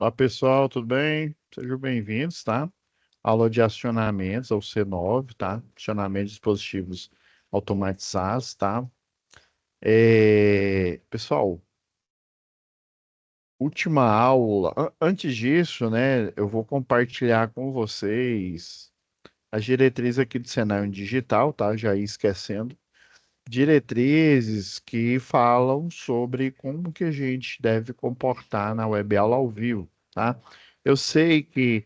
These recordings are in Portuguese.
Olá pessoal, tudo bem? Sejam bem-vindos, tá? Aula de acionamentos, ao C9, tá? Acionamento de dispositivos automatizados, tá? Pessoal, última aula. Antes disso, né, eu vou compartilhar com vocês as diretrizes aqui do cenário digital, tá? Já ia esquecendo. Diretrizes que falam sobre como que a gente deve comportar na web aula ao vivo, tá? Eu sei que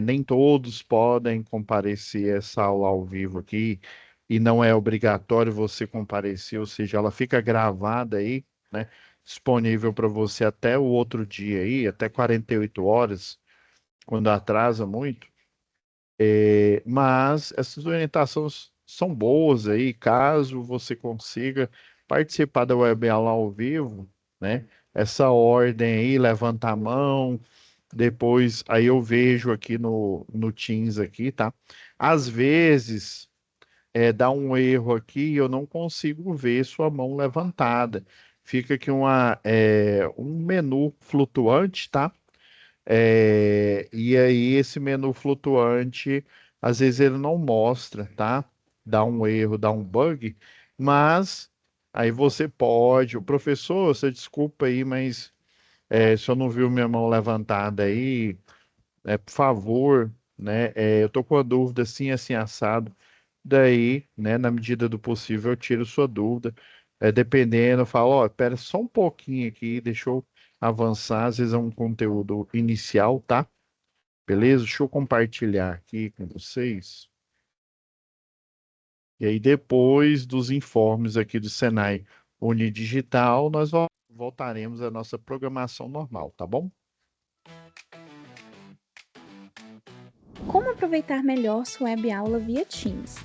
nem todos podem comparecer a essa aula ao vivo aqui, e não é obrigatório você comparecer, ou seja, ela fica gravada aí, né? Disponível para você até o outro dia aí, até 48 horas, quando atrasa muito. Mas essas orientações são boas aí, caso você consiga participar da web aula ao vivo, né? Essa ordem aí, levanta a mão, depois, aí eu vejo aqui no Teams aqui, tá? Às vezes, dá um erro aqui e eu não consigo ver sua mão levantada. Fica aqui um menu flutuante, tá? E aí esse menu flutuante, às vezes ele não mostra, tá? Dá um erro, dá um bug, mas aí você pode, o professor, você desculpa aí, mas se eu não viu minha mão levantada aí, por favor, né? Eu tô com a dúvida assim, assim, assado. Daí, né, na medida do possível, eu tiro sua dúvida. Dependendo, eu falo, ó, espera só um pouquinho aqui, deixa eu avançar. Às vezes é um conteúdo inicial, tá? Beleza? Deixa eu compartilhar aqui com vocês. E aí, depois dos informes aqui do Senai Unidigital, nós voltaremos à nossa programação normal, tá bom? Como aproveitar melhor sua web aula via Teams?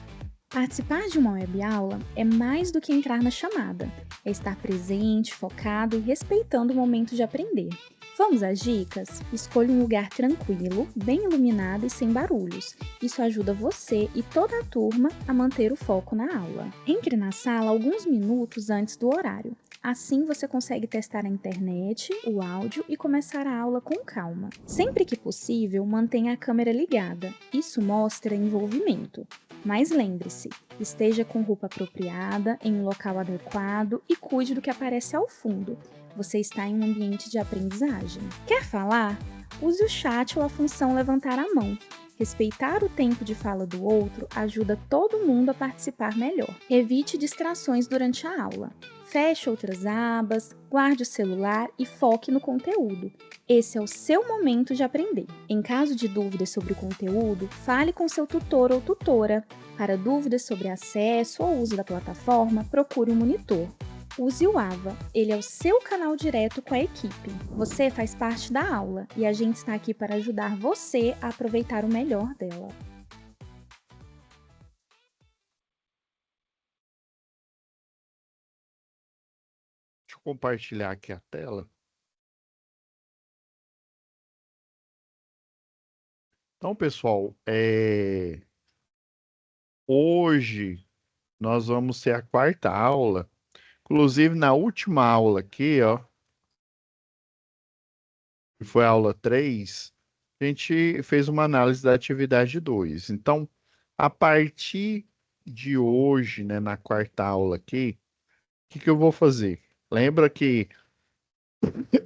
Participar de uma web aula é mais do que entrar na chamada, é estar presente, focado e respeitando o momento de aprender. Vamos às dicas? Escolha um lugar tranquilo, bem iluminado e sem barulhos. Isso ajuda você e toda a turma a manter o foco na aula. Entre na sala alguns minutos antes do horário. Assim você consegue testar a internet, o áudio e começar a aula com calma. Sempre que possível, mantenha a câmera ligada. Isso mostra envolvimento. Mas lembre-se, esteja com roupa apropriada, em um local adequado e cuide do que aparece ao fundo. Você está em um ambiente de aprendizagem. Quer falar? Use o chat ou a função levantar a mão. Respeitar o tempo de fala do outro ajuda todo mundo a participar melhor. Evite distrações durante a aula. Feche outras abas, guarde o celular e foque no conteúdo. Esse é o seu momento de aprender. Em caso de dúvidas sobre o conteúdo, fale com seu tutor ou tutora. Para dúvidas sobre acesso ou uso da plataforma, procure um monitor. Use o AVA, ele é o seu canal direto com a equipe. Você faz parte da aula e a gente está aqui para ajudar você a aproveitar o melhor dela. Deixa eu compartilhar aqui a tela. Então, pessoal, hoje nós vamos ter a quarta aula. Inclusive, na última aula aqui, ó, que foi a aula 3, a gente fez uma análise da atividade 2. Então, a partir de hoje, né, na quarta aula aqui, o que que eu vou fazer? Lembra que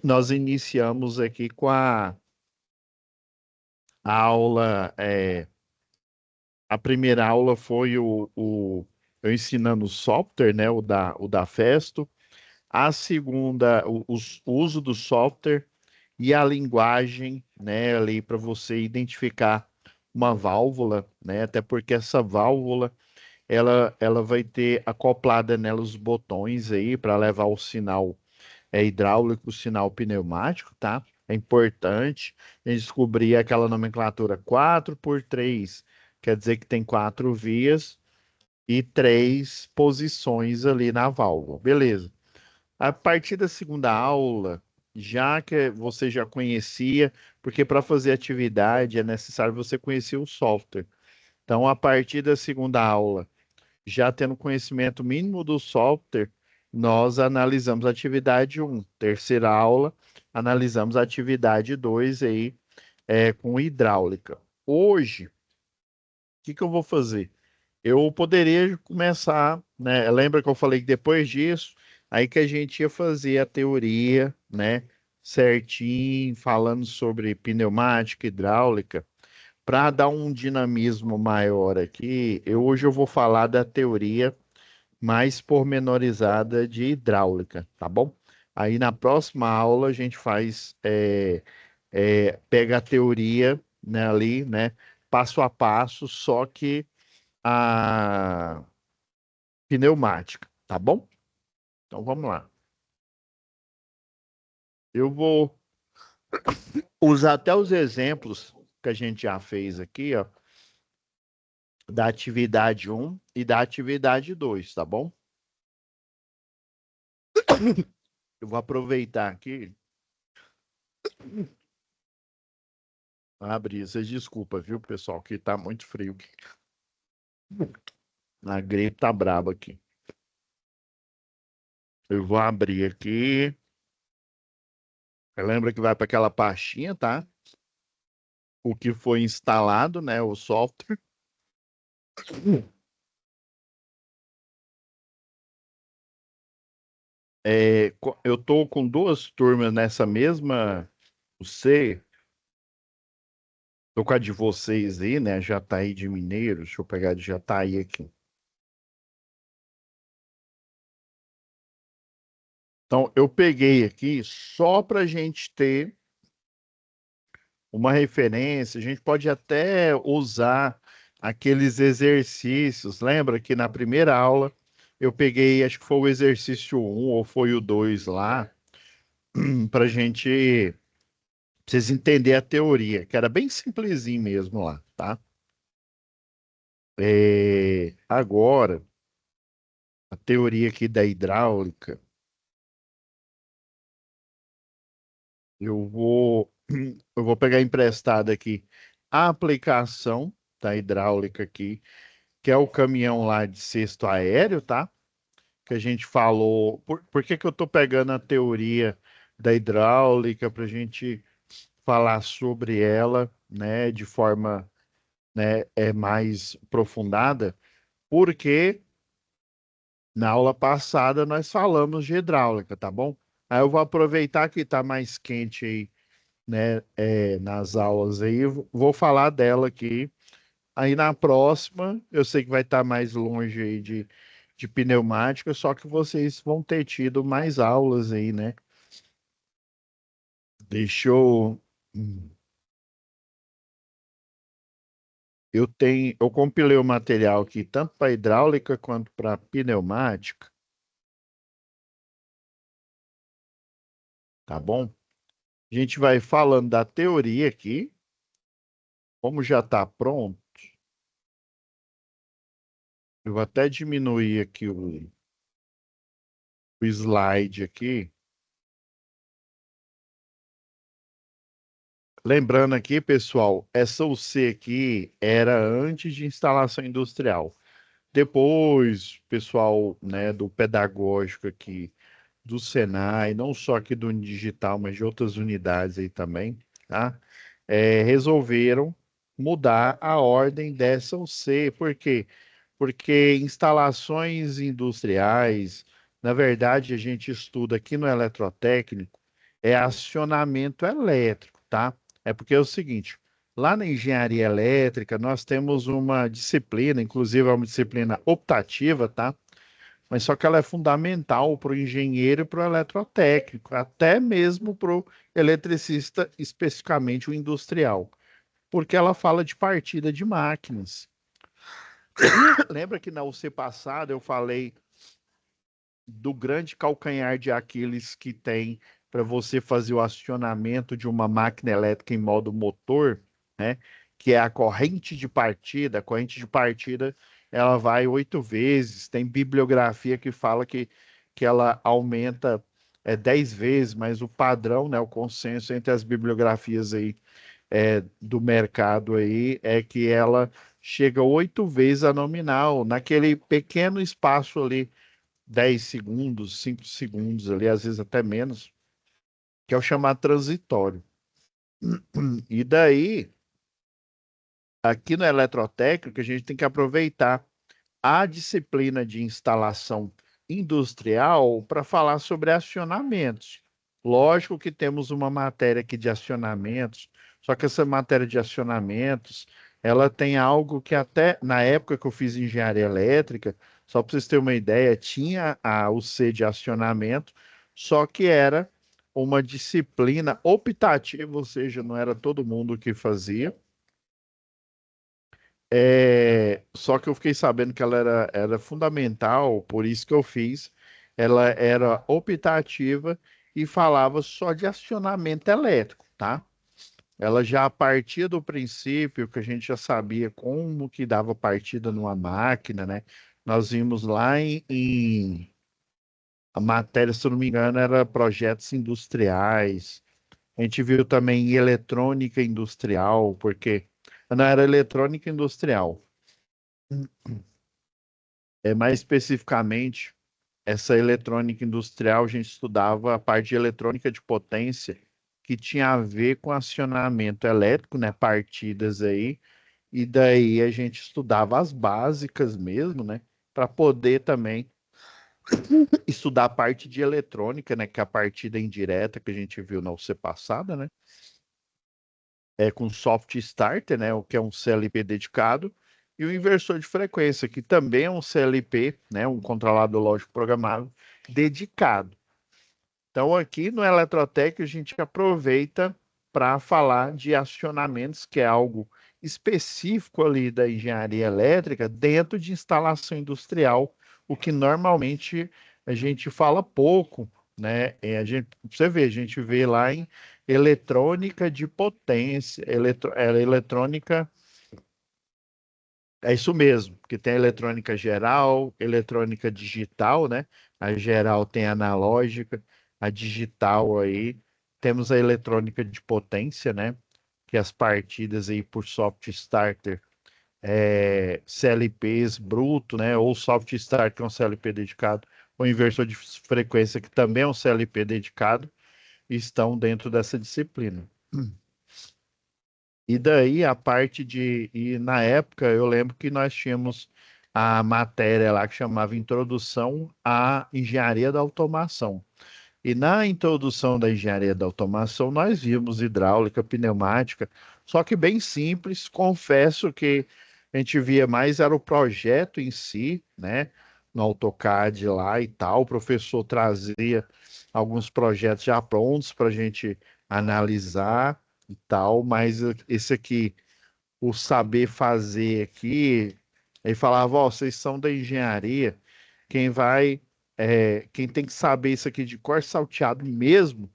nós iniciamos aqui com a aula, a primeira aula foi eu ensinando o software, né, o da Festo. A segunda, o uso do software e a linguagem, né, ali para você identificar uma válvula, né, até porque essa válvula, ela vai ter acoplada nela os botões aí para levar o sinal hidráulico, o sinal pneumático, tá? É importante a gente descobrir aquela nomenclatura 4x3, quer dizer que tem quatro vias e três posições ali na válvula, beleza? A partir da segunda aula, já que você já conhecia, porque para fazer atividade é necessário você conhecer o software. Então, a partir da segunda aula, já tendo conhecimento mínimo do software, nós analisamos a atividade um. Terceira aula, analisamos a atividade 2 aí, com hidráulica. Hoje, o que que eu vou fazer? Eu poderia começar, né? Lembra que eu falei que depois disso, aí que a gente ia fazer a teoria, né? Certinho, falando sobre pneumática, hidráulica, para dar um dinamismo maior aqui. Hoje eu vou falar da teoria mais pormenorizada de hidráulica, tá bom? Aí na próxima aula a gente faz, pega a teoria, né, ali, né, passo a passo, só que a pneumática, tá bom? Então vamos lá. Eu vou usar até os exemplos que a gente já fez aqui, ó, da atividade um e da atividade 2, tá bom? Eu vou aproveitar aqui. Abrir, vocês desculpa, viu, pessoal, que tá muito frio aqui. A gripe tá braba aqui. Eu vou abrir aqui. Lembra que vai para aquela pastinha, tá? O que foi instalado, né? O software. Eu tô com duas turmas nessa mesma. Você, tô com a de vocês aí, né? Jataí de Mineiros. Deixa eu pegar de Jataí aqui. Então, eu peguei aqui só para a gente ter uma referência. A gente pode até usar aqueles exercícios. Lembra que na primeira aula eu peguei, acho que foi o exercício um ou foi o 2 lá, para gente, pra vocês entenderem a teoria, que era bem simplesinho mesmo lá, tá? Agora, a teoria aqui da hidráulica, eu vou, eu vou pegar emprestado aqui a aplicação da hidráulica aqui, que é o caminhão lá de cesto aéreo, tá? Que a gente falou. Por que que eu estou pegando a teoria da hidráulica para a gente falar sobre ela, né, de forma, né, mais aprofundada? Porque na aula passada nós falamos de hidráulica, tá bom? Aí eu vou aproveitar que está mais quente aí, né, nas aulas aí, vou falar dela aqui. Aí na próxima, eu sei que vai estar mais longe aí de pneumática, só que vocês vão ter tido mais aulas aí, né? Deixa eu. Eu compilei o material aqui, tanto para hidráulica quanto para pneumática, tá bom? A gente vai falando da teoria aqui, como já está pronto, eu vou até diminuir aqui o slide aqui. Lembrando aqui, pessoal, essa UC aqui era antes de instalação industrial. Depois, pessoal, né, do pedagógico aqui do Senai, não só aqui do digital, mas de outras unidades aí também, tá? Resolveram mudar a ordem dessa UC. Por quê? Porque instalações industriais, na verdade, a gente estuda aqui no eletrotécnico, é acionamento elétrico, tá? É porque é o seguinte, lá na engenharia elétrica, nós temos uma disciplina, inclusive é uma disciplina optativa, tá? Mas só que ela é fundamental para o engenheiro e para o eletrotécnico, até mesmo para o eletricista, especificamente o industrial, porque ela fala de partida de máquinas. Lembra que na UC passada eu falei do grande calcanhar de Aquiles que tem para você fazer o acionamento de uma máquina elétrica em modo motor, né? Que é a corrente de partida. A corrente de partida ela vai 8 vezes. Tem bibliografia que fala que ela aumenta 10 vezes, mas o padrão, né, o consenso entre as bibliografias aí do mercado aí é que ela chega 8 vezes a nominal naquele pequeno espaço ali 10 segundos, 5 segundos ali, às vezes até menos, que é o chamado transitório. E daí, aqui no eletrotécnico, a gente tem que aproveitar a disciplina de instalação industrial para falar sobre acionamentos. Lógico que temos uma matéria aqui de acionamentos, só que essa matéria de acionamentos, ela tem algo que até na época que eu fiz engenharia elétrica, só para vocês terem uma ideia, tinha o C de acionamento, só que era uma disciplina optativa, ou seja, não era todo mundo que fazia. Só que eu fiquei sabendo que ela era fundamental, por isso que eu fiz. Ela era optativa e falava só de acionamento elétrico, tá? Ela já partia do princípio que a gente já sabia como que dava partida numa máquina, né? Nós vimos lá a matéria, se eu não me engano, era projetos industriais. A gente viu também eletrônica industrial, porque não era eletrônica industrial. Mais especificamente, essa eletrônica industrial, a gente estudava a parte de eletrônica de potência, que tinha a ver com acionamento elétrico, né? Partidas aí, e daí a gente estudava as básicas mesmo, né? Para poder também estudar a parte de eletrônica, né? Que é a partida indireta que a gente viu na UC passada, né? Com soft starter, né, o que é um CLP dedicado, e o inversor de frequência, que também é um CLP, né, um controlador lógico programável dedicado. Então, aqui no Eletrotec, a gente aproveita para falar de acionamentos, que é algo específico ali da engenharia elétrica, dentro de instalação industrial, o que normalmente a gente fala pouco, né? Você vê, a gente vê lá em eletrônica de potência, eletrônica, é isso mesmo, que tem a eletrônica geral, eletrônica digital, né? A geral tem a analógica, a digital aí. Temos a eletrônica de potência, né? Que as partidas aí por soft starter, CLPs bruto, né? Ou soft starter, que é um CLP dedicado, ou inversor de frequência, que também é um CLP dedicado, estão dentro dessa disciplina. E daí a parte de. E na época eu lembro que nós tínhamos a matéria lá que chamava Introdução à Engenharia da Automação. E na introdução da engenharia da automação, nós vimos hidráulica, pneumática, só que bem simples. Confesso que a gente via mais era o projeto em si, né? No AutoCAD lá e tal. O professor trazia alguns projetos já prontos para a gente analisar e tal, mas esse aqui, o saber fazer aqui, ele falava, ó, vocês são da engenharia, quem tem que saber isso aqui de cor salteado mesmo,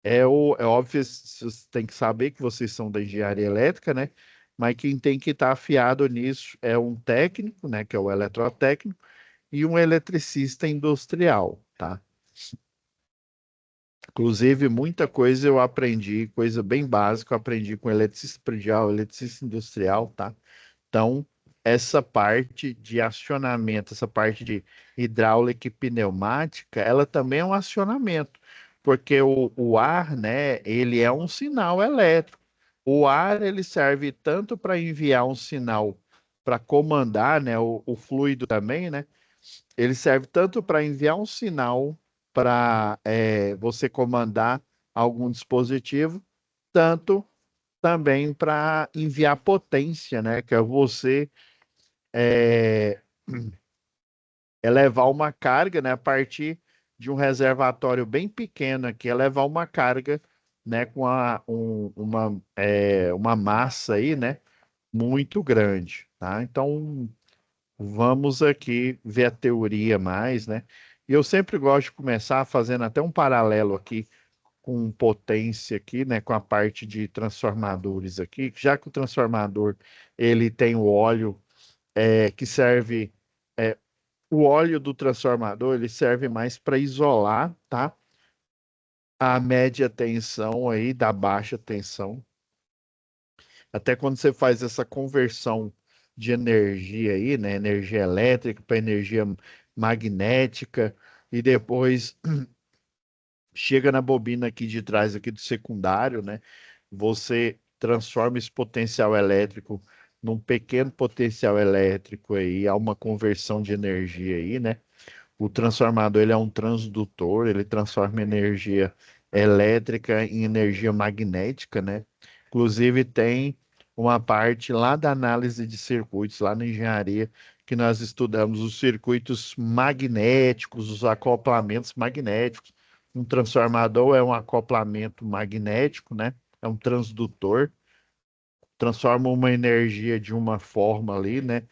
é óbvio, vocês têm que saber que vocês são da engenharia elétrica, né? Mas quem tem que estar afiado nisso é um técnico, né, que é o eletrotécnico, e um eletricista industrial, tá? Inclusive, muita coisa eu aprendi, coisa bem básica, eu aprendi com eletricista predial, eletricista industrial, tá? Então, essa parte de acionamento, essa parte de hidráulica e pneumática, ela também é um acionamento, porque o ar, né, ele é um sinal elétrico. O ar, ele serve tanto para enviar um sinal para comandar, né, o fluido também, né? Ele serve tanto para enviar um sinal para você comandar algum dispositivo, tanto também para enviar potência, né? Que é você é, elevar uma carga, né? A partir de um reservatório bem pequeno aqui, elevar uma carga, né? Com uma massa aí, né? Muito grande, tá? Então, vamos aqui ver a teoria mais, né? E eu sempre gosto de começar fazendo até um paralelo aqui com potência aqui, né? Com a parte de transformadores aqui, já que o transformador ele tem o óleo que serve, é, o óleo do transformador ele serve mais para isolar, tá? A média tensão aí da baixa tensão. Até quando você faz essa conversão de energia aí, né? Energia elétrica para energia magnética, e depois chega na bobina aqui de trás aqui do secundário, né? Você transforma esse potencial elétrico num pequeno potencial elétrico aí, há uma conversão de energia aí, né? O transformador ele é um transdutor, ele transforma energia elétrica em energia magnética, né? Inclusive tem uma parte lá da análise de circuitos, lá na engenharia, que nós estudamos os circuitos magnéticos, os acoplamentos magnéticos. Um transformador é um acoplamento magnético, né? É um transdutor, transforma uma energia de uma forma ali, né?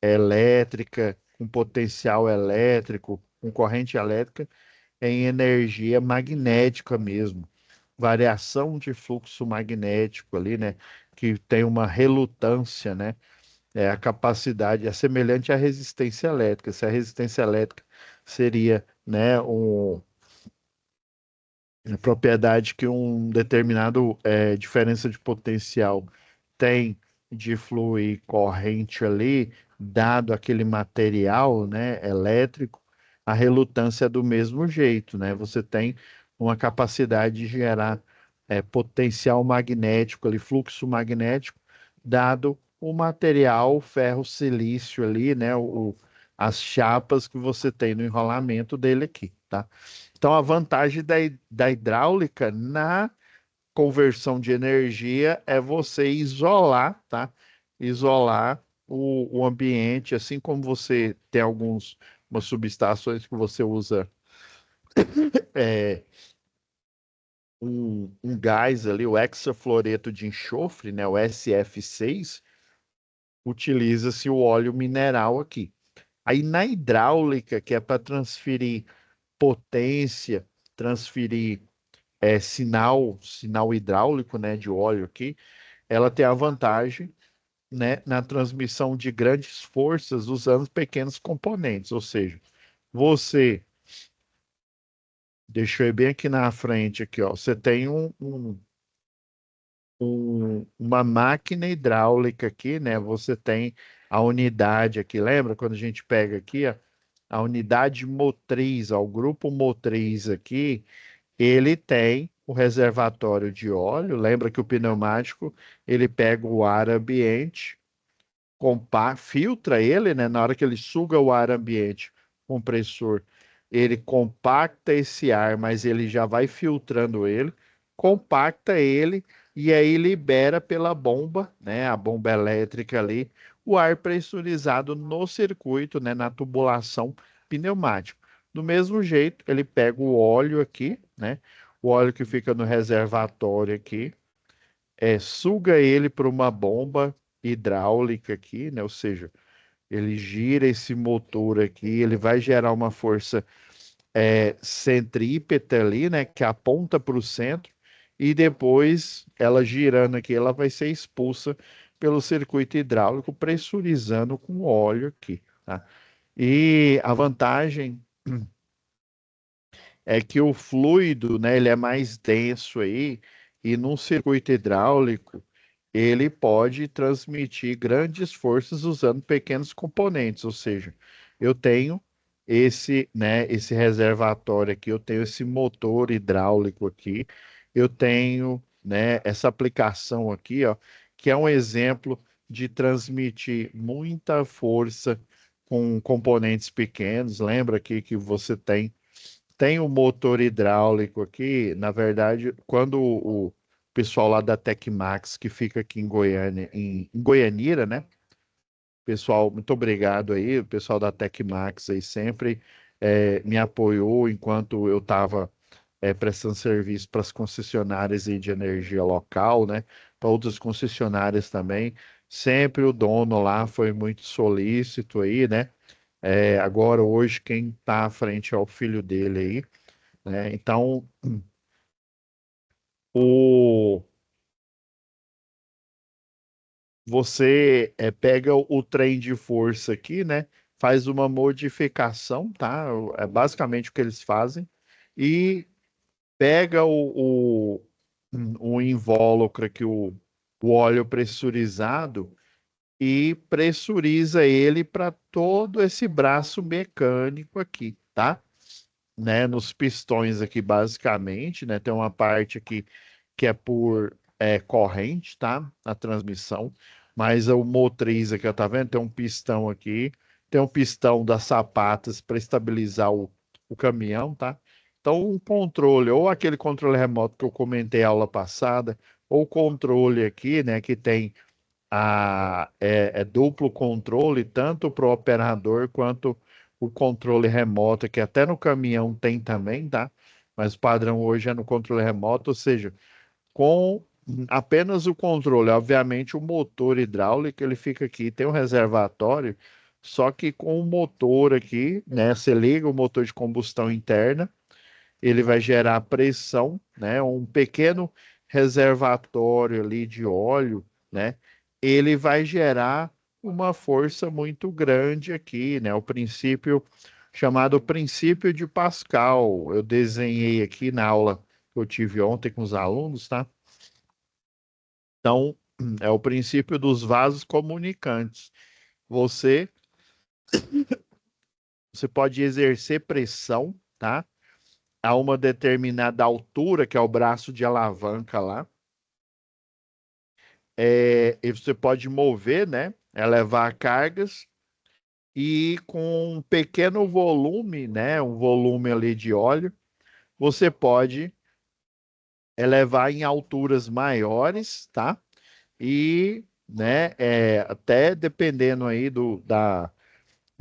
Elétrica, com potencial elétrico, com corrente elétrica, em energia magnética mesmo. Variação de fluxo magnético ali, né? Que tem uma relutância, né? É a capacidade, é semelhante à resistência elétrica. Se a resistência elétrica seria, né, uma propriedade que um determinado diferença de potencial tem de fluir corrente ali, dado aquele material, né, elétrico, a relutância é do mesmo jeito, né? Você tem uma capacidade de gerar potencial magnético ali, fluxo magnético, dado o material ferro-silício ali, né? As chapas que você tem no enrolamento dele aqui, tá? Então, a vantagem da hidráulica na conversão de energia é você isolar, tá? Isolar o ambiente, assim como você tem umas subestações que você usa é, um gás ali, o hexafluoreto de enxofre, né? O SF6, utiliza-se o óleo mineral aqui. Aí na hidráulica, que é para transferir potência, transferir sinal hidráulico, né, de óleo aqui, ela tem a vantagem, né, na transmissão de grandes forças usando pequenos componentes, ou seja, você deixou bem aqui na frente aqui, ó, você tem uma máquina hidráulica aqui, né? Você tem a unidade aqui, lembra quando a gente pega aqui, ó, a unidade motriz, ó, o grupo motriz aqui, ele tem o reservatório de óleo. Lembra que o pneumático ele pega o ar ambiente, filtra ele, né? Na hora que ele suga o ar ambiente, o compressor, ele compacta esse ar, mas ele já vai filtrando ele, compacta ele e aí libera pela bomba, né? A bomba elétrica ali, o ar pressurizado no circuito, né? Na tubulação pneumática. Do mesmo jeito, ele pega o óleo aqui, né? O óleo que fica no reservatório aqui, suga ele para uma bomba hidráulica aqui, né? Ou seja, ele gira esse motor aqui, ele vai gerar uma força centrípeta ali, né? Que aponta para o centro, e depois ela girando aqui, ela vai ser expulsa pelo circuito hidráulico, pressurizando com óleo aqui, tá? E a vantagem é que o fluido, né, ele é mais denso aí, e num circuito hidráulico, ele pode transmitir grandes forças usando pequenos componentes, ou seja, eu tenho esse reservatório aqui, eu tenho esse motor hidráulico aqui, eu tenho, né, essa aplicação aqui, ó, que é um exemplo de transmitir muita força com componentes pequenos. Lembra aqui que você tem o motor hidráulico aqui, na verdade, quando o pessoal lá da Tecmax, que fica aqui em Goiânia, em Goianira, né? Pessoal, muito obrigado aí, o pessoal da Tecmax aí sempre me apoiou enquanto eu estava prestando serviço para as concessionárias aí de energia local, né? Para outras concessionárias também. Sempre o dono lá foi muito solícito aí, né? Agora, hoje, quem está à frente é o filho dele aí, né? Então, o, você pega o trem de força aqui, né? Faz uma modificação, tá? É basicamente o que eles fazem. E pega o invólucro aqui, o óleo pressurizado, e pressuriza ele para todo esse braço mecânico aqui, tá? Né, nos pistões aqui, basicamente, né? Tem uma parte aqui que é por corrente, tá? A transmissão, mas o motriz aqui, ó, tá vendo? Tem um pistão aqui, tem um pistão das sapatas para estabilizar o caminhão, tá? Então, um controle, ou aquele controle remoto que eu comentei aula passada, ou o controle aqui, né, que tem é duplo controle, tanto para o operador quanto o controle remoto, que até no caminhão tem também, tá? Mas o padrão hoje é no controle remoto, ou seja, com apenas o controle, obviamente o motor hidráulico ele fica aqui, tem um reservatório, só que com o motor aqui, né? Você liga o motor de combustão interna, ele vai gerar pressão, né? Um pequeno reservatório ali de óleo, né? Ele vai gerar uma força muito grande aqui, né? O princípio chamado princípio de Pascal. Eu desenhei aqui na aula que eu tive ontem com os alunos, tá? Então, é o princípio dos vasos comunicantes. Você, você pode exercer pressão, tá? A uma determinada altura, que é o braço de alavanca lá. E você pode mover, né? Elevar cargas e com um pequeno volume, né? Um volume ali de óleo, você pode elevar em alturas maiores, tá? E, né? Até dependendo aí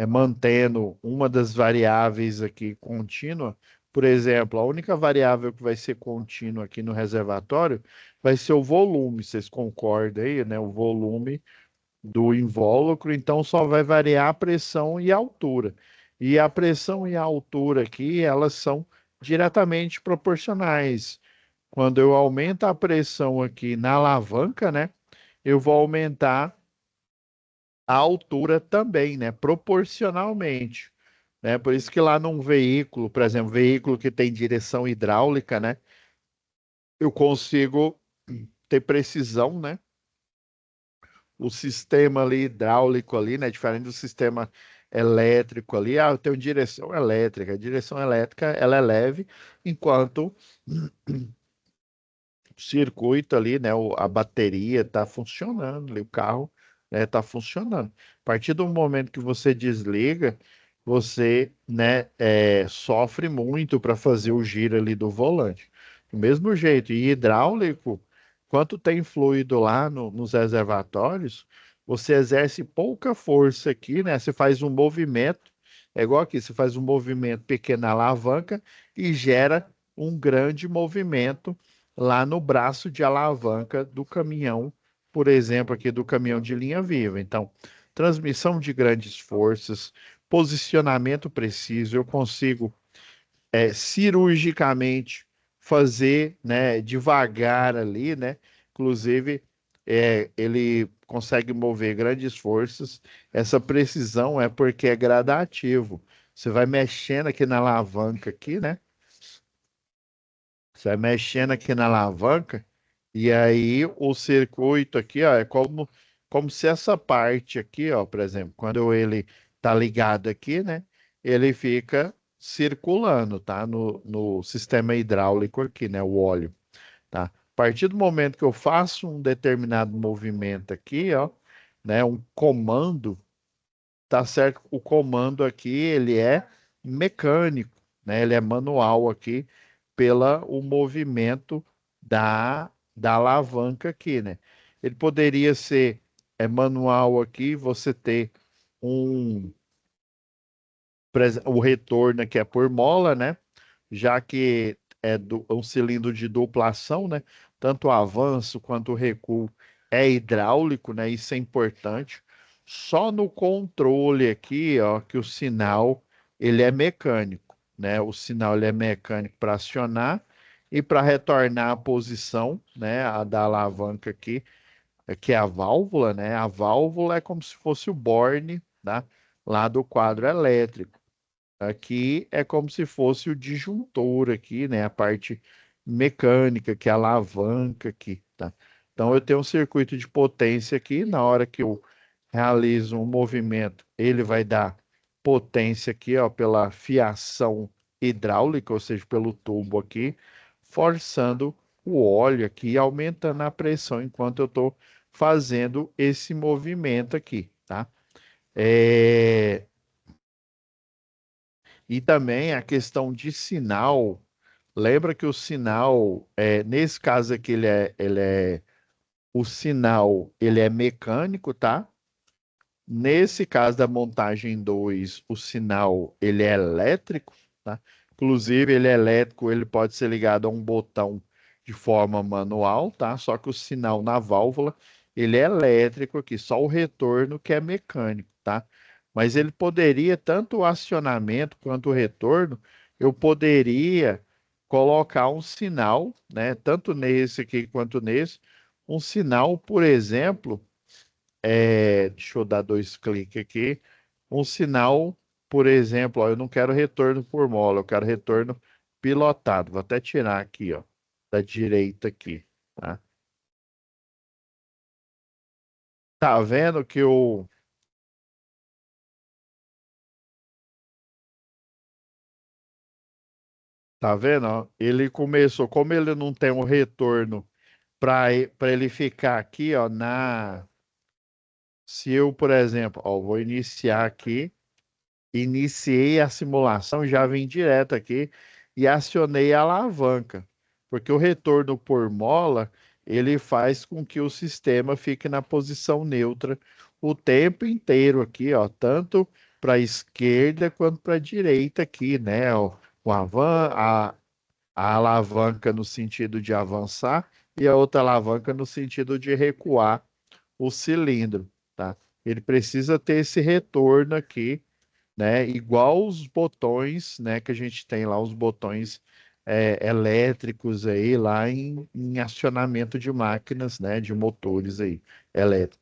mantendo uma das variáveis aqui contínua. Por exemplo, a única variável que vai ser contínua aqui no reservatório vai ser o volume. Vocês concordam aí, né? O volume do invólucro, então só vai variar a pressão e a altura. E a pressão e a altura aqui, elas são diretamente proporcionais. Quando eu aumento a pressão aqui na alavanca, né? Eu vou aumentar a altura também, né? Proporcionalmente, né? Por isso que lá num veículo, por exemplo, veículo que tem direção hidráulica, né? Eu consigo ter precisão, né? O sistema ali hidráulico ali, né? Diferente do sistema elétrico ali. Ah, eu tenho direção elétrica. A direção elétrica, ela é leve, enquanto o circuito ali, né? A bateria está funcionando, ali, o carro está funcionando. A partir do momento que você desliga, você, né, sofre muito para fazer o giro ali do volante. Do mesmo jeito, e hidráulico, quanto tem fluido lá nos reservatórios, você exerce pouca força aqui, né? Você faz um movimento, é igual aqui, você faz um movimento pequeno na alavanca e gera um grande movimento lá no braço de alavanca do caminhão, por exemplo, aqui do caminhão de linha viva. Então, transmissão de grandes forças, posicionamento preciso, eu consigo cirurgicamente fazer, né, devagar ali, né? Inclusive, ele consegue mover grandes forças. Essa precisão é porque é gradativo. Você vai mexendo aqui na alavanca aqui, né? Você vai mexendo aqui na alavanca e aí o circuito aqui, ó, é como se essa parte aqui, ó, por exemplo, quando ele tá ligado aqui, né, ele fica circulando, tá, no sistema hidráulico aqui, né, o óleo, tá? A partir do momento que eu faço um determinado movimento aqui, ó, né, um comando, tá certo? O comando aqui, ele é mecânico, né? Ele é manual aqui pela o movimento da alavanca aqui, né? Ele poderia ser manual aqui, você ter um o retorno que é por mola, né? Já que é um cilindro de dupla ação, né? Tanto o avanço quanto o recuo é hidráulico, né? Isso é importante. Só no controle aqui, ó, que o sinal ele é mecânico, né? O sinal ele é mecânico para acionar e para retornar a posição, né? A da alavanca aqui, que é a válvula, né? A válvula é como se fosse o borne, tá? Lá do quadro elétrico. Aqui é como se fosse o disjuntor aqui, né? A parte mecânica, que é a alavanca aqui, tá? Então eu tenho um circuito de potência aqui, na hora que eu realizo um movimento, ele vai dar potência aqui, ó, pela fiação hidráulica, ou seja, pelo tubo aqui, forçando o óleo aqui, aumentando a pressão enquanto eu estou fazendo esse movimento aqui, tá? É, E também a questão de sinal. Lembra que o sinal, nesse caso aqui, o sinal, ele é mecânico, tá? Nesse caso da montagem 2, o sinal ele é elétrico, tá? Inclusive, ele é elétrico, ele pode ser ligado a um botão de forma manual, tá? Só que o sinal na válvula, ele é elétrico aqui, só o retorno que é mecânico, tá? Mas ele poderia, tanto o acionamento quanto o retorno, eu poderia colocar um sinal, né? Tanto nesse aqui quanto nesse, um sinal, por exemplo, deixa eu dar dois cliques aqui. Um sinal, por exemplo, ó, eu não quero retorno por mola, eu quero retorno pilotado. Vou até tirar aqui, ó, da direita aqui, tá? Tá vendo que tá vendo, ó? Ele começou, como ele não tem um retorno para ele ficar aqui, ó, se eu, por exemplo, ó, vou iniciar aqui. Iniciei a simulação, já vim direto aqui e acionei a alavanca, porque o retorno por mola, ele faz com que o sistema fique na posição neutra o tempo inteiro aqui, ó, tanto para a esquerda quanto para a direita aqui, né? A alavanca no sentido de avançar e a outra alavanca no sentido de recuar o cilindro, tá? Ele precisa ter esse retorno aqui, né? Igual os botões, né? Que a gente tem lá, os botões elétricos aí, lá em acionamento de máquinas, né? De motores aí, elétricos.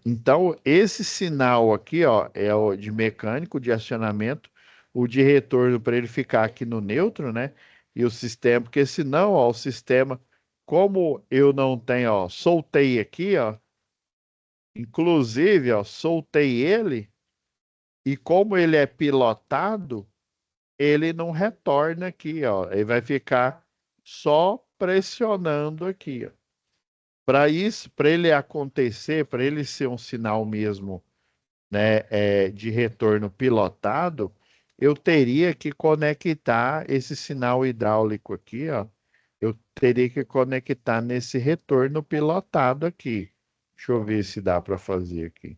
Então, esse sinal aqui, ó, é o de mecânico, de acionamento, o de retorno para ele ficar aqui no neutro, né? E o sistema, porque senão, ó, o sistema, como eu não tenho, ó, soltei aqui, ó, inclusive, ó, soltei ele, e como ele é pilotado, ele não retorna aqui, ó. Ele vai ficar só pressionando aqui, ó. Para isso, para ele acontecer, para ele ser um sinal mesmo, né, de retorno pilotado, eu teria que conectar esse sinal hidráulico aqui, ó. Eu teria que conectar nesse retorno pilotado aqui. Deixa eu ver se dá para fazer aqui.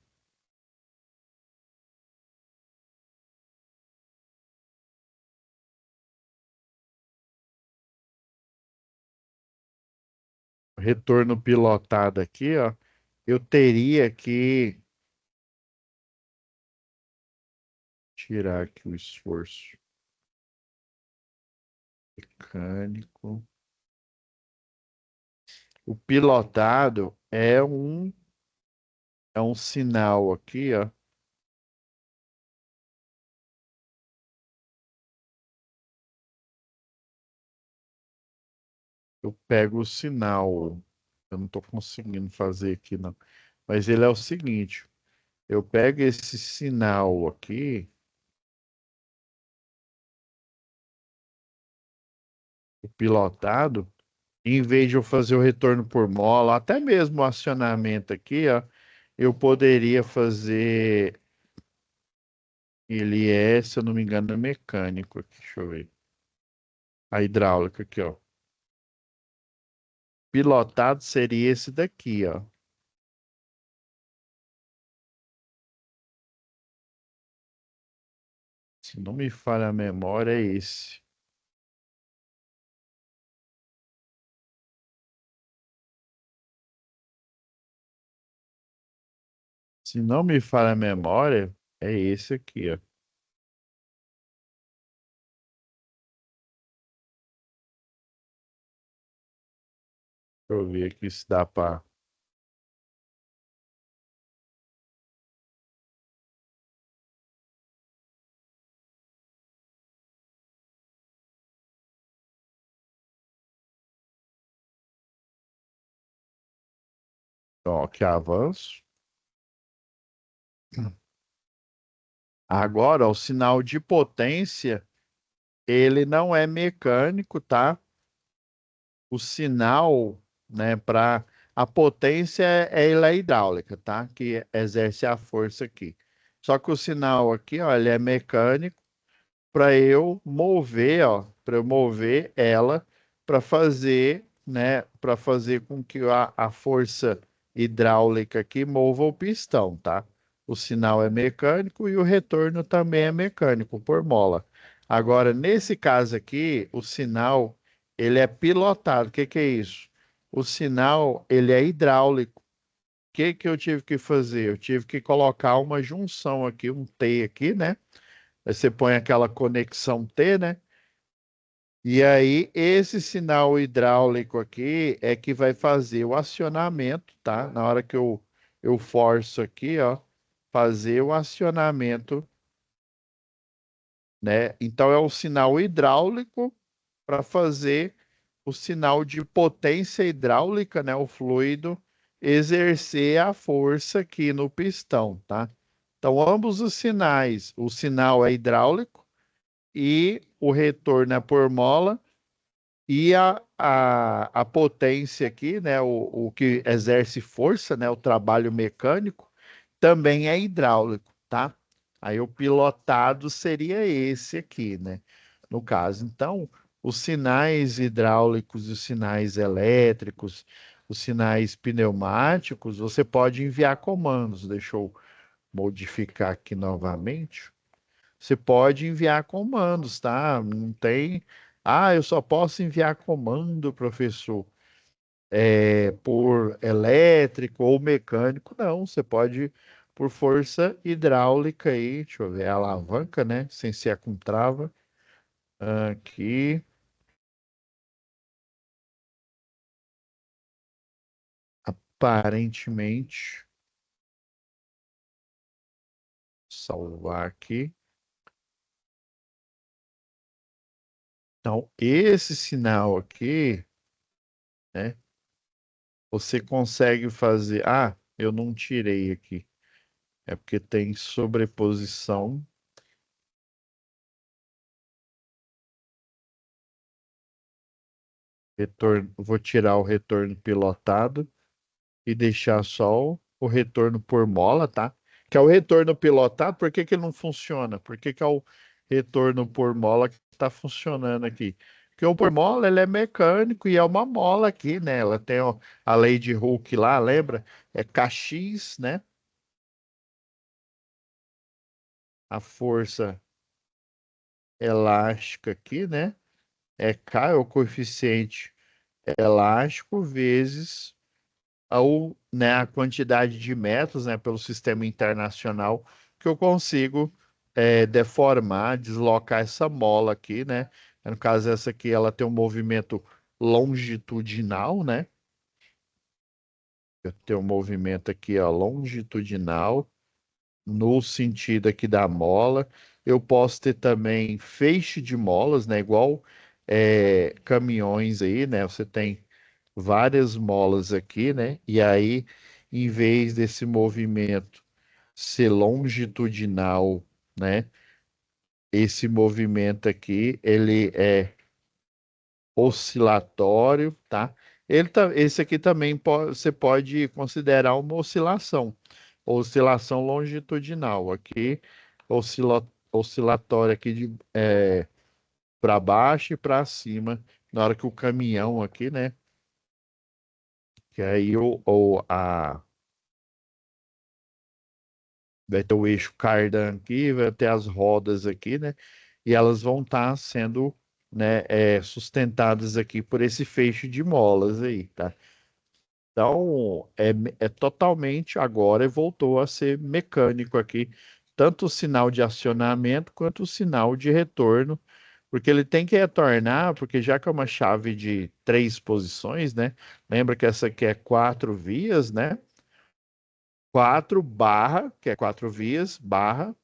Retorno pilotado aqui, ó. Eu teria que tirar aqui o esforço mecânico. O pilotado é um sinal aqui, ó. Eu pego o sinal. Eu não estou conseguindo fazer aqui, não. Mas ele é o seguinte: eu pego esse sinal aqui, o pilotado, em vez de eu fazer o retorno por mola, até mesmo o acionamento aqui, ó, eu poderia fazer. Ele é, se eu não me engano, é mecânico aqui. Deixa eu ver. A hidráulica aqui, ó. Pilotado seria esse daqui, ó. Se não me falha a memória, é esse. Se não me falha a memória, é esse aqui, ó. Deixa eu ver aqui se dá para. Ó, que avanço. Agora, ó, o sinal de potência, ele não é mecânico, tá? O sinal, né, para a potência ela é hidráulica, tá? Que exerce a força aqui. Só que o sinal aqui, ó, ele é mecânico para eu mover, ó, para eu mover ela para fazer, né, para fazer com que a força hidráulica aqui mova o pistão, tá? O sinal é mecânico e o retorno também é mecânico por mola. Agora, nesse caso aqui, o sinal ele é pilotado. O que que é isso? O sinal ele é hidráulico. O que que eu tive que fazer? Eu tive que colocar uma junção aqui, um T aqui, né? Aí você põe aquela conexão T, né? E aí, esse sinal hidráulico aqui é que vai fazer o acionamento, tá? Na hora que eu forço aqui, ó, fazer o acionamento, né? Então, é o sinal hidráulico para fazer o sinal de potência hidráulica, né? O fluido exercer a força aqui no pistão, tá? Então, ambos os sinais, o sinal é hidráulico e o retorno é por mola, e a potência aqui, né, o que exerce força, né, o trabalho mecânico, também é hidráulico, tá? Aí o pilotado seria esse aqui, né? No caso. Então, os sinais hidráulicos e os sinais elétricos, os sinais pneumáticos, você pode enviar comandos. Deixa eu modificar aqui novamente. Você pode enviar comandos, tá? Não tem. Ah, eu só posso enviar comando, professor, por elétrico ou mecânico. Não, você pode por força hidráulica aí. Deixa eu ver a alavanca, né? Sem ser com trava. Aqui, aparentemente, salvar aqui. Então, esse sinal aqui, né? Você consegue fazer. Ah, eu não tirei aqui. É porque tem sobreposição. Retorno, vou tirar o retorno pilotado e deixar só o retorno por mola, tá? Que é o retorno pilotado, por que que ele não funciona? Por que que é o retorno por mola que está funcionando aqui? Porque o por mola ele é mecânico e é uma mola aqui, né? Ela tem ó, a lei de Hooke lá, lembra? É Kx, né? A força elástica aqui, né? É K, é o coeficiente elástico vezes né, a quantidade de metros, né, pelo sistema internacional que eu consigo deformar, deslocar essa mola aqui, né? No caso, essa aqui, ela tem um movimento longitudinal, né? Eu tenho um movimento aqui, ó, longitudinal, no sentido aqui da mola. Eu posso ter também feixe de molas, né? Igual caminhões aí, né? Você tem várias molas aqui, né? E aí, em vez desse movimento ser longitudinal, né? Esse movimento aqui, ele é oscilatório, tá? Esse aqui também você pode considerar uma oscilação longitudinal. Aqui, oscilatório aqui de para baixo e para cima, na hora que o caminhão aqui, né? Que aí vai ter o eixo cardan aqui, vai ter as rodas aqui, né? E elas vão estar sendo, né, sustentadas aqui por esse feixe de molas aí, tá? Então, é totalmente agora voltou a ser mecânico aqui, tanto o sinal de acionamento quanto o sinal de retorno, porque ele tem que retornar, porque já que é uma chave de 3 posições, né? Lembra que essa aqui é 4 vias, né? 4 barra, que é 4 vias, barra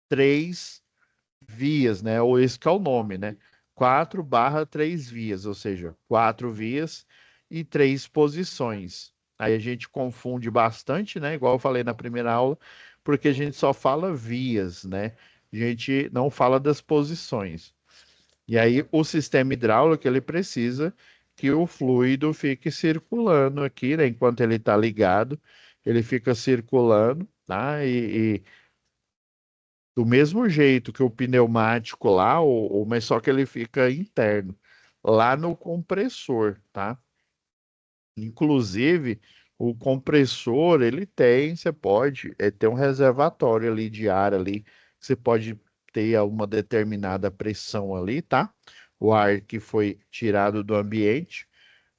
3 vias, né? Ou esse que é o nome, né? 4 barra 3 vias, ou seja, 4 vias e 3 posições. Aí a gente confunde bastante, né? Igual eu falei na primeira aula, porque a gente só fala vias, né? A gente não fala das posições. E aí o sistema hidráulico ele precisa que o fluido fique circulando aqui, né? Enquanto ele está ligado, ele fica circulando, tá? E do mesmo jeito que o pneumático lá, mas só que ele fica interno, lá no compressor, tá? Inclusive, o compressor, ele tem, você pode ter um reservatório ali de ar ali, você pode ter uma determinada pressão ali, tá? O ar que foi tirado do ambiente,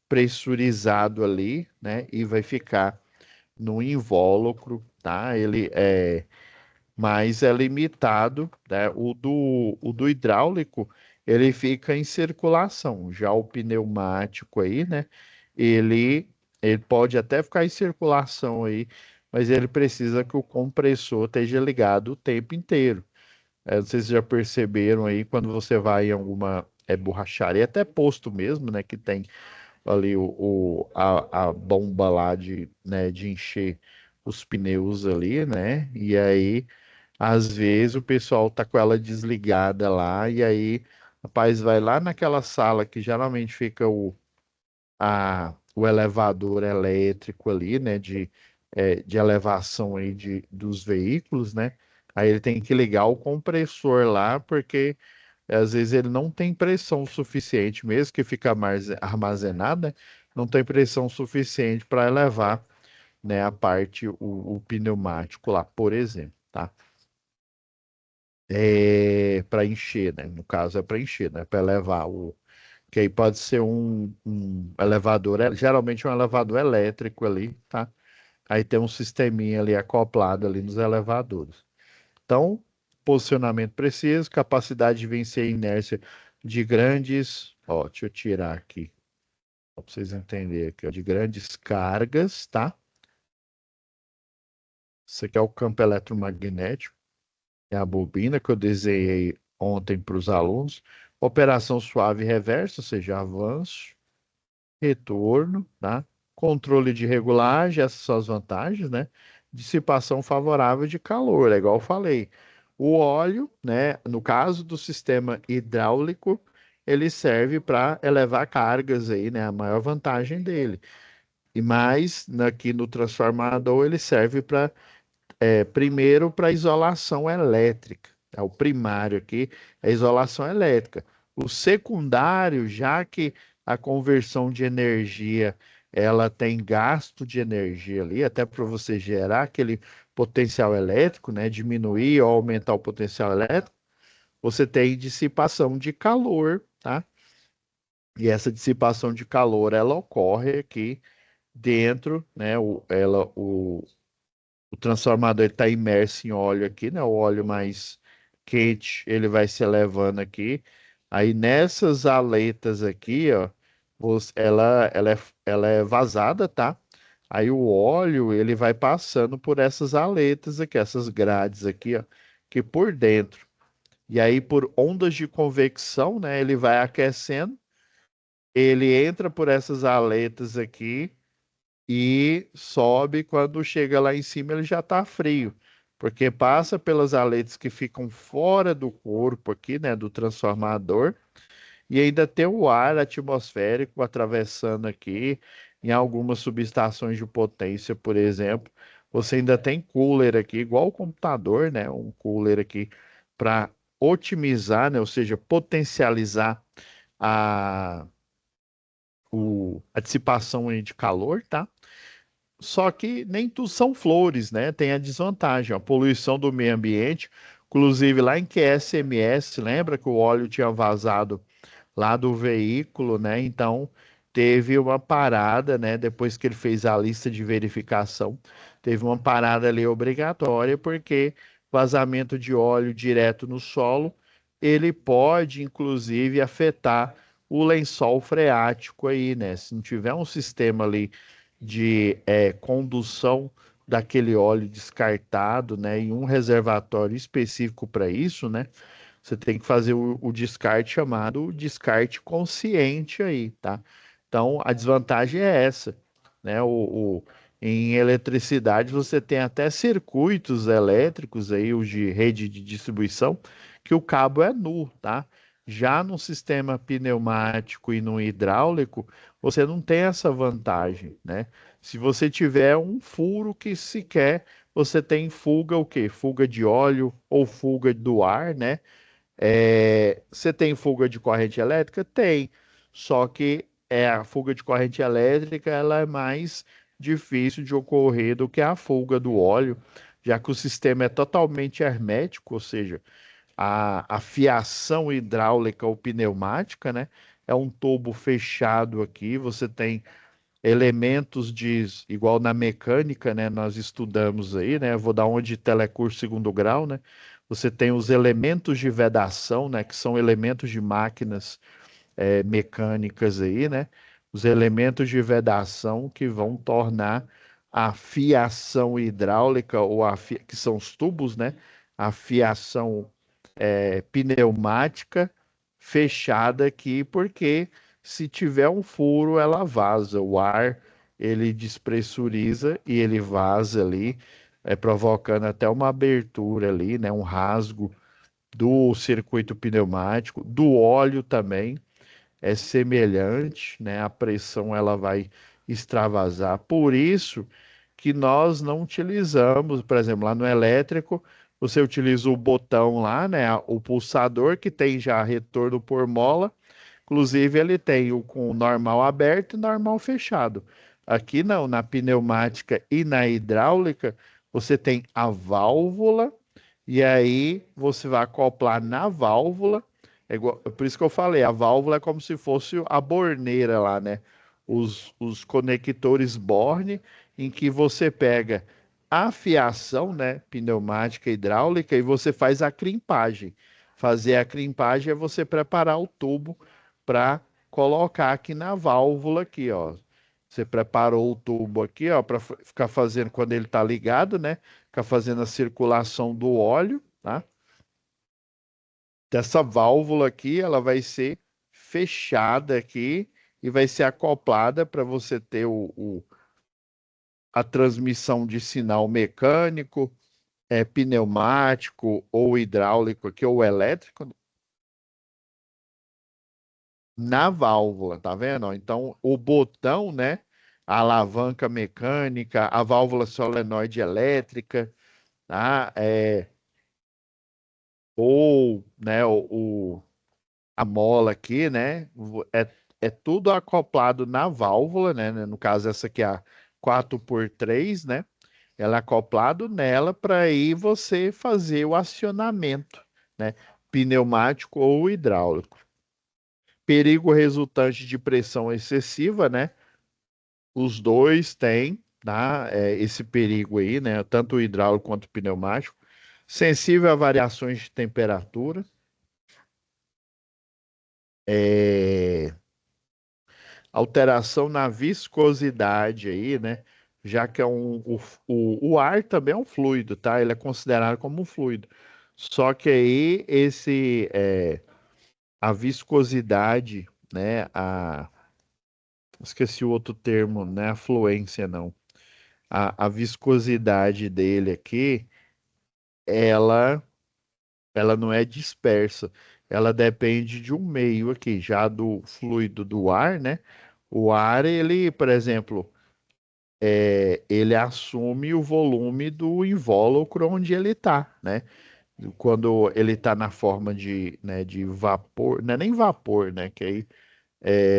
pressurizado ali, né? E vai ficar no invólucro, tá? Ele é mas é limitado, né? O do hidráulico, ele fica em circulação. Já o pneumático aí, né? Ele, ele pode até ficar em circulação aí, mas ele precisa que o compressor esteja ligado o tempo inteiro. Vocês já perceberam aí quando você vai em alguma borracharia, até posto mesmo, né? Que tem ali a bomba lá de encher os pneus ali, né? E aí às vezes o pessoal tá com ela desligada lá, e aí, rapaz, vai lá naquela sala que geralmente fica o elevador elétrico ali, né, de elevação aí dos veículos, né? Aí ele tem que ligar o compressor lá, porque às vezes ele não tem pressão suficiente, mesmo que fica armazenada, né, não tem pressão suficiente para elevar, né, a parte, o pneumático lá, por exemplo, tá? Para encher, né? No caso é para encher, né? Para elevar o. Que aí pode ser um elevador, geralmente é um elevador elétrico ali, tá? Aí tem um sisteminha ali acoplado ali nos elevadores. Então, posicionamento preciso, capacidade de vencer a inércia de grandes. Ó, deixa eu tirar aqui, para vocês entenderem aqui, ó, de grandes cargas, tá? Isso aqui é o campo eletromagnético. É a bobina que eu desenhei ontem para os alunos. Operação suave e reversa, ou seja, avanço, retorno, tá? Controle de regulagem, essas são as vantagens, né? Dissipação favorável de calor, é igual eu falei. O óleo, né, no caso do sistema hidráulico, ele serve para elevar cargas aí, né? A maior vantagem dele. E mais, aqui no transformador, ele serve para primeiro para isolação elétrica. O primário aqui é isolação elétrica. O secundário, já que a conversão de energia ela tem gasto de energia ali, até para você gerar aquele potencial elétrico, né? Diminuir ou aumentar o potencial elétrico, você tem dissipação de calor, tá? E essa dissipação de calor ela ocorre aqui dentro, né? O transformador está imerso em óleo aqui, né? O óleo mais quente, ele vai se elevando aqui. Aí nessas aletas aqui, ó, ela é vazada, tá? Aí o óleo, ele vai passando por essas aletas aqui, essas grades aqui, ó, que por dentro. E aí por ondas de convecção, né? Ele vai aquecendo, ele entra por essas aletas aqui e sobe. Quando chega lá em cima ele já está frio, porque passa pelas aletas que ficam fora do corpo aqui, né, do transformador, e ainda tem o ar atmosférico atravessando aqui. Em algumas subestações de potência, por exemplo, você ainda tem cooler aqui, igual o computador, né, um cooler aqui para otimizar, né, ou seja, potencializar a, a dissipação aí de calor, tá? Só que nem tudo são flores, né? Tem a desvantagem, a poluição do meio ambiente. Inclusive, lá em QSMS, lembra que o óleo tinha vazado lá do veículo, né? Então, teve uma parada, né? Depois que ele fez a lista de verificação, teve uma parada ali obrigatória, porque vazamento de óleo direto no solo, ele pode, inclusive, afetar o lençol freático aí, né? Se não tiver um sistema ali de condução daquele óleo descartado, né, em um reservatório específico para isso, né? Você tem que fazer o descarte chamado descarte consciente aí, tá? Então, a desvantagem é essa. né? Em eletricidade você tem até circuitos elétricos aí, os de rede de distribuição, que o cabo é nu, tá? Já no sistema pneumático e no hidráulico, você não tem essa vantagem, né? Se você tiver um furo que sequer você tem fuga o quê? Fuga de óleo ou fuga do ar, né? Você tem fuga de corrente elétrica? Tem. Só que a fuga de corrente elétrica ela é mais difícil de ocorrer do que a fuga do óleo, já que o sistema é totalmente hermético, ou seja, a fiação hidráulica ou pneumática, né? É um tubo fechado aqui, você tem elementos igual na mecânica, né? Nós estudamos aí, né? Eu vou dar uma de telecurso segundo grau, né? Você tem os elementos de vedação, né? Que são elementos de máquinas mecânicas aí, né? Os elementos de vedação que vão tornar a fiação hidráulica que são os tubos, né? A fiação pneumática fechada aqui, porque se tiver um furo, ela vaza. O ar ele despressuriza e ele vaza ali, provocando até uma abertura ali, né? Um rasgo do circuito pneumático, do óleo também é semelhante, né? A pressão ela vai extravasar. Por isso que nós não utilizamos, por exemplo, lá no elétrico, você utiliza o botão lá, né? O pulsador que tem já retorno por mola. Inclusive, ele tem o com normal aberto e normal fechado. Aqui não, na pneumática e na hidráulica, você tem a válvula e aí você vai acoplar na válvula. Por isso que eu falei, a válvula é como se fosse a borneira lá, né? Os conectores Borne, em que você pega a fiação, né? Pneumática e hidráulica, e você faz a crimpagem. Fazer a crimpagem é você preparar o tubo para colocar aqui na válvula aqui, ó. Você preparou o tubo aqui, ó, para ficar fazendo quando ele está ligado, né? Ficar fazendo a circulação do óleo, tá? Dessa válvula aqui, ela vai ser fechada aqui e vai ser acoplada para você ter a transmissão de sinal mecânico, pneumático ou hidráulico aqui, ou elétrico, na válvula, tá vendo? Então, o botão, né? A alavanca mecânica, a válvula solenoide elétrica, tá? Ou, né, a mola aqui, né? É tudo acoplado na válvula, né? No caso, essa aqui é a 4x3, né? Ela é acoplado nela para aí você fazer o acionamento, né? Pneumático ou hidráulico. Perigo resultante de pressão excessiva, né? Os dois têm, tá? Esse perigo aí, né? Tanto o hidráulico quanto o pneumático. Sensível a variações de temperatura. É, alteração na viscosidade aí, né? Já que o ar também é um fluido, tá? Ele é considerado como um fluido. Só que aí a viscosidade, né? Esqueci o outro termo, não é a fluência, não. A viscosidade dele aqui, ela, ela não é dispersa. Ela depende de um meio aqui, já do fluido do ar, né? O ar, ele, por exemplo, ele assume o volume do invólucro onde ele está, né? Quando ele está na forma né, de vapor, não é nem vapor, né? Que aí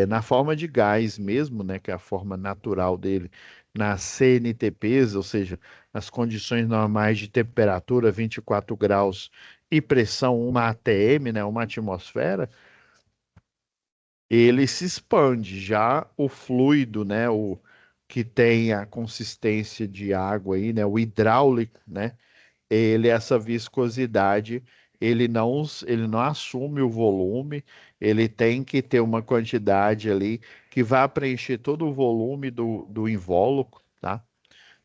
na forma de gás mesmo, né? Que é a forma natural dele, nas CNTPs, ou seja, nas condições normais de temperatura, 24 graus e pressão 1 atm, né? Uma atmosfera, ele se expande. Já o fluido, né? O que tem a consistência de água aí, né? O hidráulico, né? Essa viscosidade, ele não assume o volume, ele tem que ter uma quantidade ali que vai preencher todo o volume do invólucro, tá?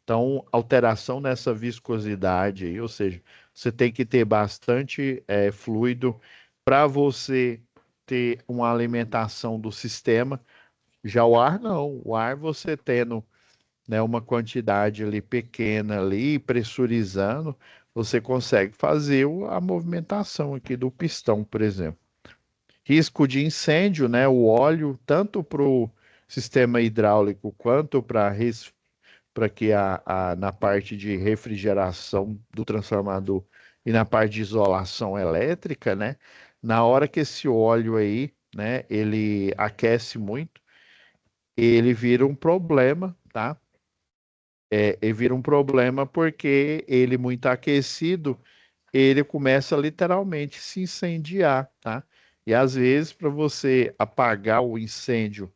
Então, alteração nessa viscosidade aí, ou seja, você tem que ter bastante fluido para você ter uma alimentação do sistema. Já o ar não, o ar você tendo né, uma quantidade ali pequena ali, pressurizando, você consegue fazer a movimentação aqui do pistão, por exemplo. Risco de incêndio, né? O óleo, tanto para o sistema hidráulico quanto para que na parte de refrigeração do transformador e na parte de isolação elétrica, né? Na hora que esse óleo aí, né, ele aquece muito, ele vira um problema, tá? Ele vira um problema porque ele muito aquecido, ele começa literalmente a se incendiar, tá? E às vezes, para você apagar o incêndio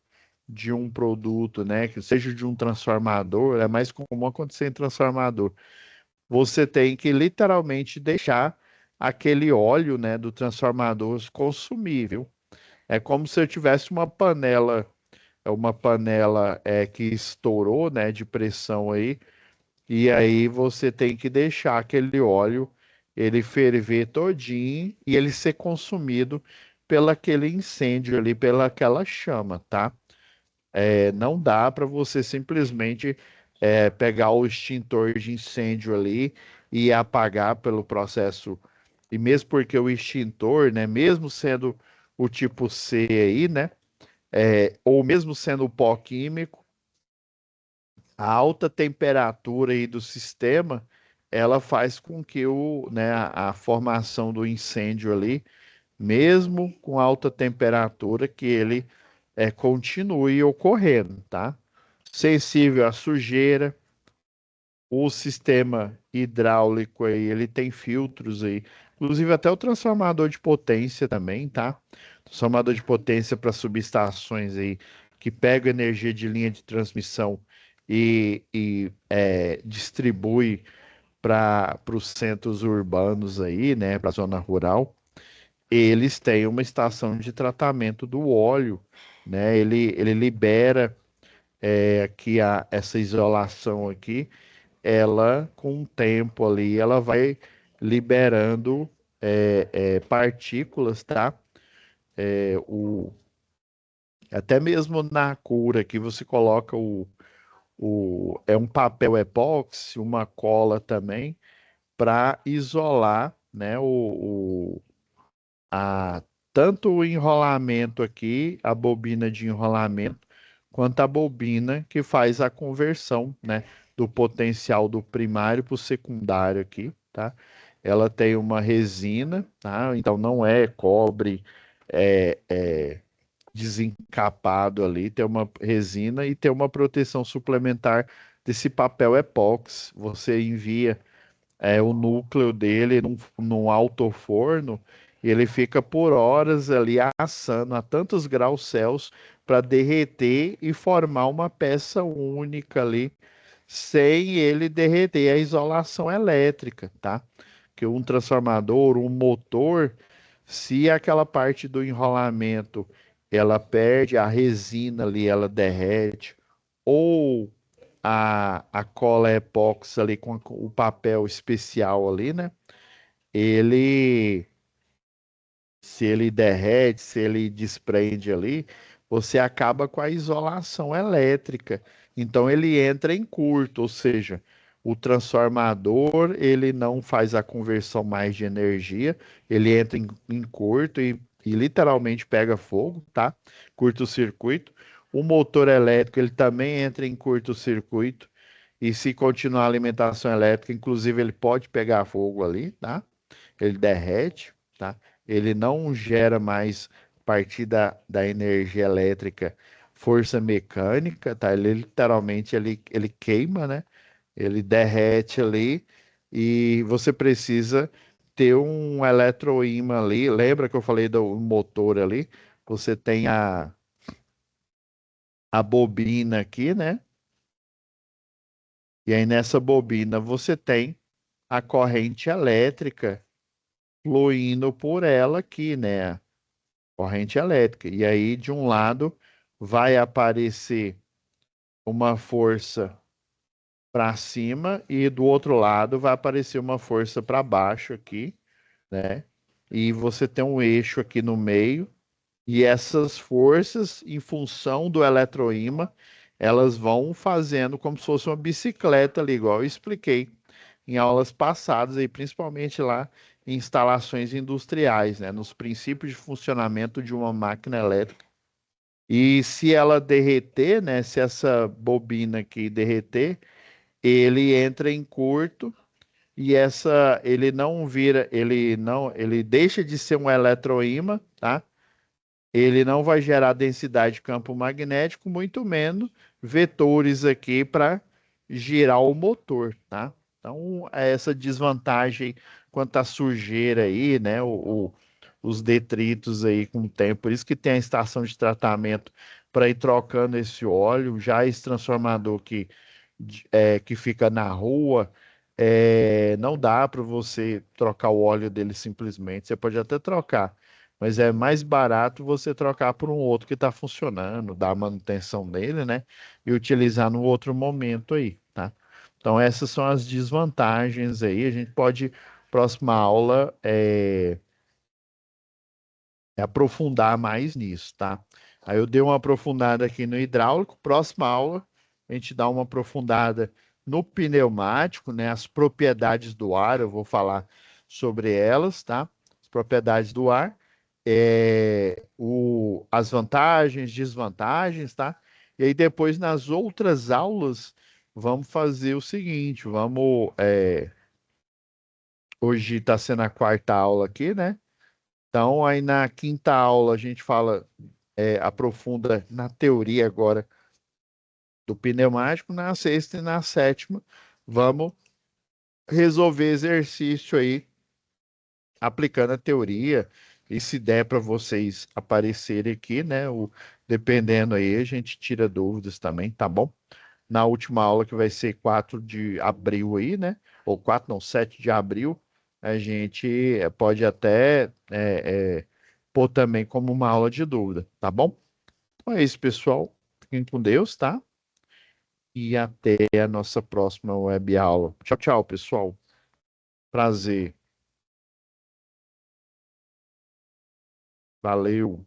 de um produto, né, que seja de um transformador, é mais comum acontecer em transformador. Você tem que literalmente deixar aquele óleo, né, do transformador consumir, viu? É como se eu tivesse uma panela que estourou, né, de pressão aí, e aí você tem que deixar aquele óleo ele ferver todinho e ele ser consumido pelo aquele incêndio ali, pela aquela chama, tá? Não dá para você simplesmente pegar o extintor de incêndio ali e apagar pelo processo. E mesmo porque o extintor, né, mesmo sendo o tipo C aí, né, ou mesmo sendo o pó químico, a alta temperatura aí do sistema, ela faz com que né, a formação do incêndio ali, mesmo com alta temperatura, que ele continue ocorrendo, tá? Sensível à sujeira, o sistema hidráulico aí, ele tem filtros aí, inclusive até o transformador de potência também, tá? Transformador de potência para subestações aí que pega energia de linha de transmissão e distribui para os centros urbanos aí, né, para a zona rural. Eles têm uma estação de tratamento do óleo, né? Ele libera aqui essa isolação aqui, ela com o tempo ali, ela vai liberando partículas, tá? Até mesmo na cura que você coloca é um papel epóxi, uma cola também, para isolar, né, a, tanto o enrolamento aqui, a bobina de enrolamento, quanto a bobina que faz a conversão, né, do potencial do primário para o secundário aqui, tá? Ela tem uma resina, tá? Então não é cobre desencapado ali, tem uma resina e tem uma proteção suplementar desse papel epóxi. Você envia o núcleo dele num alto forno e ele fica por horas ali assando a tantos graus Celsius para derreter e formar uma peça única ali, sem ele derreter a isolação elétrica, tá? Que um transformador, um motor, se aquela parte do enrolamento ela perde a resina ali, ela derrete, ou a cola epóxi ali com o papel especial ali, né? Ele, se ele derrete, se ele desprende ali, você acaba com a isolação elétrica. Então ele entra em curto, ou seja, o transformador ele não faz a conversão mais de energia, ele entra em curto e literalmente pega fogo, tá? Curto-circuito. O motor elétrico ele também entra em curto-circuito. E se continuar a alimentação elétrica, inclusive ele pode pegar fogo ali, tá? Ele derrete, tá? Ele não gera mais, a partir da energia elétrica, força mecânica, tá? Ele literalmente ele queima, né? Ele derrete ali e você precisa ter um eletroímã ali. Lembra que eu falei do motor ali? Você tem a bobina aqui, né? E aí nessa bobina você tem a corrente elétrica fluindo por ela aqui, né? Corrente elétrica. E aí, de um lado, vai aparecer uma força para cima e do outro lado vai aparecer uma força para baixo aqui, né? E você tem um eixo aqui no meio. E essas forças, em função do eletroímã, elas vão fazendo como se fosse uma bicicleta ali, igual eu expliquei em aulas passadas, aí, principalmente lá em instalações industriais, né, nos princípios de funcionamento de uma máquina elétrica. E se ela derreter, né, se essa bobina aqui derreter, ele entra em curto e ele não vira, ele deixa de ser um eletroímã, tá? Ele não vai gerar densidade de campo magnético, muito menos vetores aqui para girar o motor, tá? Então, é essa desvantagem quanto à sujeira aí, né? Os detritos aí com o tempo. Por isso que tem a estação de tratamento para ir trocando esse óleo. Já esse transformador que fica na rua, não dá para você trocar o óleo dele simplesmente. Você pode até trocar, mas é mais barato você trocar por um outro que está funcionando, dar manutenção nele, né? E utilizar no outro momento aí, tá? Então, essas são as desvantagens aí. A gente pode, próxima aula, aprofundar mais nisso, tá? Aí eu dei uma aprofundada aqui no hidráulico. Próxima aula, a gente dá uma aprofundada no pneumático, né? As propriedades do ar, eu vou falar sobre elas, tá? As propriedades do ar, as vantagens, desvantagens, tá? E aí depois, nas outras aulas, vamos fazer o seguinte, hoje está sendo a quarta aula aqui, né? Então, aí na quinta aula a gente fala, aprofunda na teoria agora do pneumático, na sexta e na sétima vamos resolver exercício aí aplicando a teoria. E se der para vocês aparecerem aqui, né? Dependendo aí, a gente tira dúvidas também, tá bom? Na última aula, que vai ser 4 de abril aí, né? Ou 4 não, 7 de abril, a gente pode até pôr também como uma aula de dúvida, tá bom? Então é isso, pessoal. Fiquem com Deus, tá? E até a nossa próxima web aula. Tchau, tchau, pessoal. Prazer. Valeu.